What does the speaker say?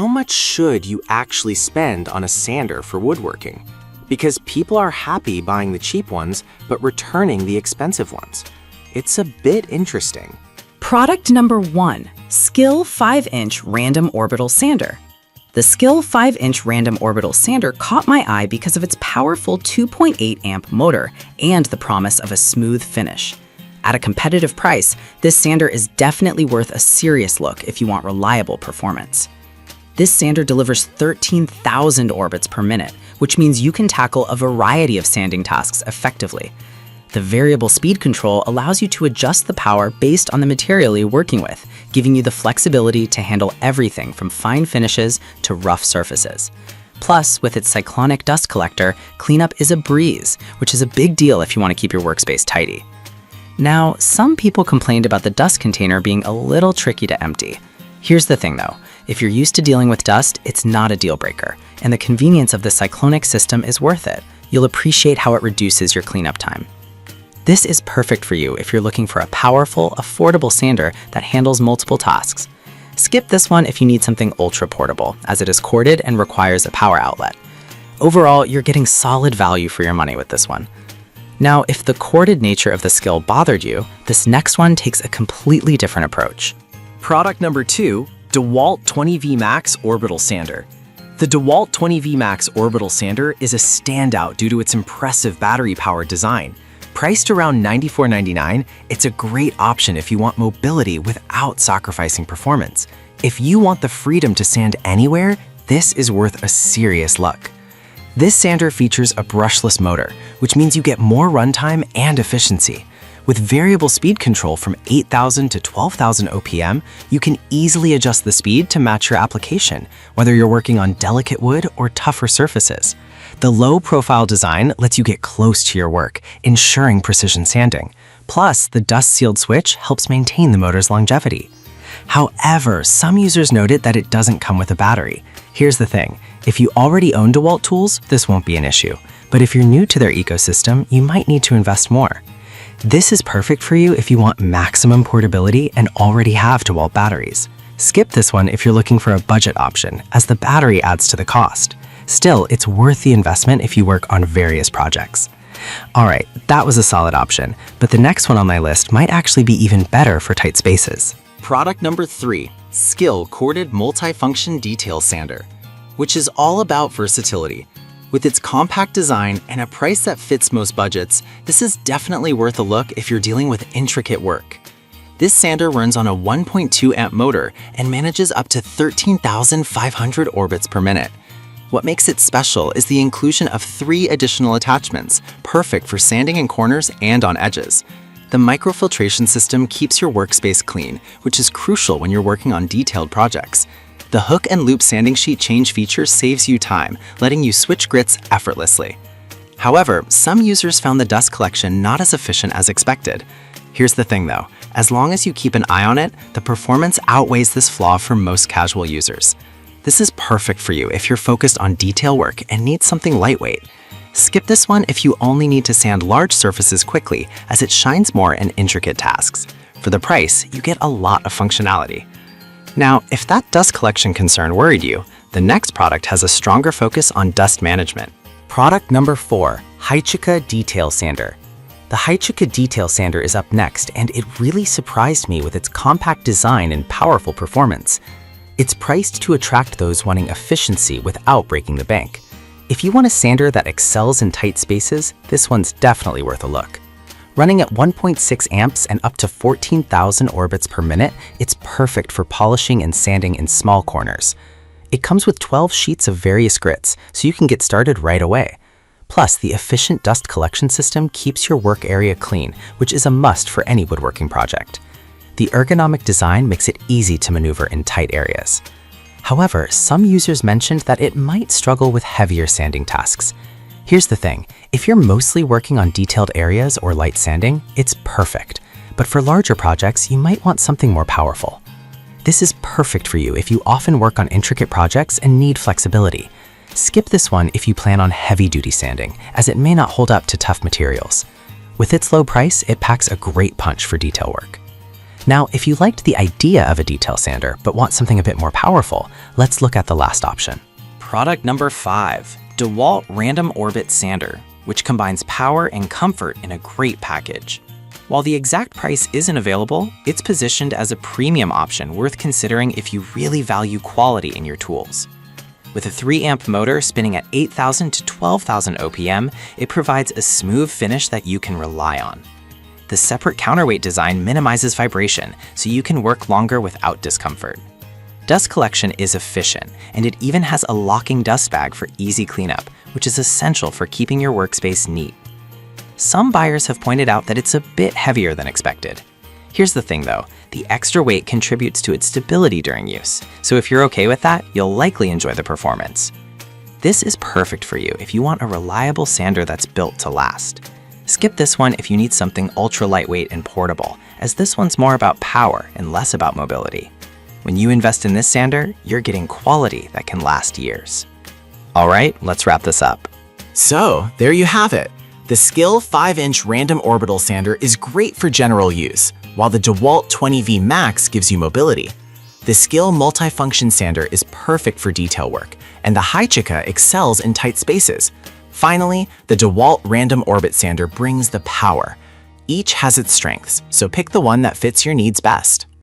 how much should you actually spend on a sander for woodworking? Because people are happy buying the cheap ones, but returning the expensive ones. It's a bit interesting. Product number 1, Skill 5-inch Random Orbital Sander. The Skill 5-inch Random Orbital Sander caught my eye because of its powerful 2.8 amp motor and the promise of a smooth finish. At a competitive price, this sander is definitely worth a serious look if you want reliable performance. This sander delivers 13,000 orbits per minute, which means you can tackle a variety of sanding tasks effectively. The variable speed control allows you to adjust the power based on the material you're working with, giving you the flexibility to handle everything from fine finishes to rough surfaces. Plus, with its cyclonic dust collector, cleanup is a breeze, which is a big deal if you want to keep your workspace tidy. Now, some people complained about the dust container being a little tricky to empty. Here's the thing though, if you're used to dealing with dust, it's not a deal breaker, and the convenience of the cyclonic system is worth it. You'll appreciate how it reduces your cleanup time. This is perfect for you if you're looking for a powerful, affordable sander that handles multiple tasks. Skip this one if you need something ultra portable, as it is corded and requires a power outlet. Overall, you're getting solid value for your money with this one. Now, if the corded nature of the skill bothered you, this next one takes a completely different approach. Product number 2, DeWalt 20V Max Orbital Sander. The DeWalt 20V Max Orbital Sander is a standout due to its impressive battery-powered design. Priced around $94.99, it's a great option if you want mobility without sacrificing performance. If you want the freedom to sand anywhere, this is worth a serious look. This sander features a brushless motor, which means you get more runtime and efficiency. With variable speed control from 8,000 to 12,000 OPM, you can easily adjust the speed to match your application, whether you're working on delicate wood or tougher surfaces. The low-profile design lets you get close to your work, ensuring precision sanding. Plus, the dust-sealed switch helps maintain the motor's longevity. However, some users noted that it doesn't come with a battery. Here's the thing, if you already own DeWalt tools, this won't be an issue. But if you're new to their ecosystem, you might need to invest more. This is perfect for you if you want maximum portability and already have DeWalt batteries. Skip this one if you're looking for a budget option, as the battery adds to the cost. Still, it's worth the investment if you work on various projects. Alright, that was a solid option, but the next one on my list might actually be even better for tight spaces. Product number 3, Skill Corded Multifunction Detail Sander, which is all about versatility. With its compact design and a price that fits most budgets, this is definitely worth a look if you're dealing with intricate work. This sander runs on a 1.2 amp motor and manages up to 13,500 orbits per minute. What makes it special is the inclusion of 3 additional attachments, perfect for sanding in corners and on edges. The microfiltration system keeps your workspace clean, which is crucial when you're working on detailed projects. The hook and loop sanding sheet change feature saves you time, letting you switch grits effortlessly. However, some users found the dust collection not as efficient as expected. Here's the thing though, as long as you keep an eye on it, the performance outweighs this flaw for most casual users. This is perfect for you if you're focused on detail work and need something lightweight. Skip this one if you only need to sand large surfaces quickly, as it shines more in intricate tasks. For the price, you get a lot of functionality. Now, if that dust collection concern worried you, the next product has a stronger focus on dust management. Product number 4, Haichika Detail Sander. The Haichika Detail Sander is up next, and it really surprised me with its compact design and powerful performance. It's priced to attract those wanting efficiency without breaking the bank. If you want a sander that excels in tight spaces, this one's definitely worth a look. Running at 1.6 amps and up to 14,000 orbits per minute, it's perfect for polishing and sanding in small corners. It comes with 12 sheets of various grits, so you can get started right away. Plus, the efficient dust collection system keeps your work area clean, which is a must for any woodworking project. The ergonomic design makes it easy to maneuver in tight areas. However, some users mentioned that it might struggle with heavier sanding tasks. Here's the thing, if you're mostly working on detailed areas or light sanding, it's perfect. But for larger projects, you might want something more powerful. This is perfect for you if you often work on intricate projects and need flexibility. Skip this one if you plan on heavy-duty sanding, as it may not hold up to tough materials. With its low price, it packs a great punch for detail work. Now, if you liked the idea of a detail sander but want something a bit more powerful, let's look at the last option. Product number 5, DeWalt Random Orbit Sander, which combines power and comfort in a great package. While the exact price isn't available, it's positioned as a premium option worth considering if you really value quality in your tools. With a 3-amp motor spinning at 8,000 to 12,000 OPM, it provides a smooth finish that you can rely on. The separate counterweight design minimizes vibration, so you can work longer without discomfort. Dust collection is efficient, and it even has a locking dust bag for easy cleanup, which is essential for keeping your workspace neat. Some buyers have pointed out that it's a bit heavier than expected. Here's the thing though, the extra weight contributes to its stability during use, so if you're okay with that, you'll likely enjoy the performance. This is perfect for you if you want a reliable sander that's built to last. Skip this one if you need something ultra lightweight and portable, as this one's more about power and less about mobility. When you invest in this sander, you're getting quality that can last years. All right, let's wrap this up. So, there you have it. The Skill 5-inch Random Orbital Sander is great for general use, while the DeWalt 20V Max gives you mobility. The Skill Multifunction Sander is perfect for detail work, and the Haichika excels in tight spaces. Finally, the DeWalt Random Orbit Sander brings the power. Each has its strengths, so pick the one that fits your needs best.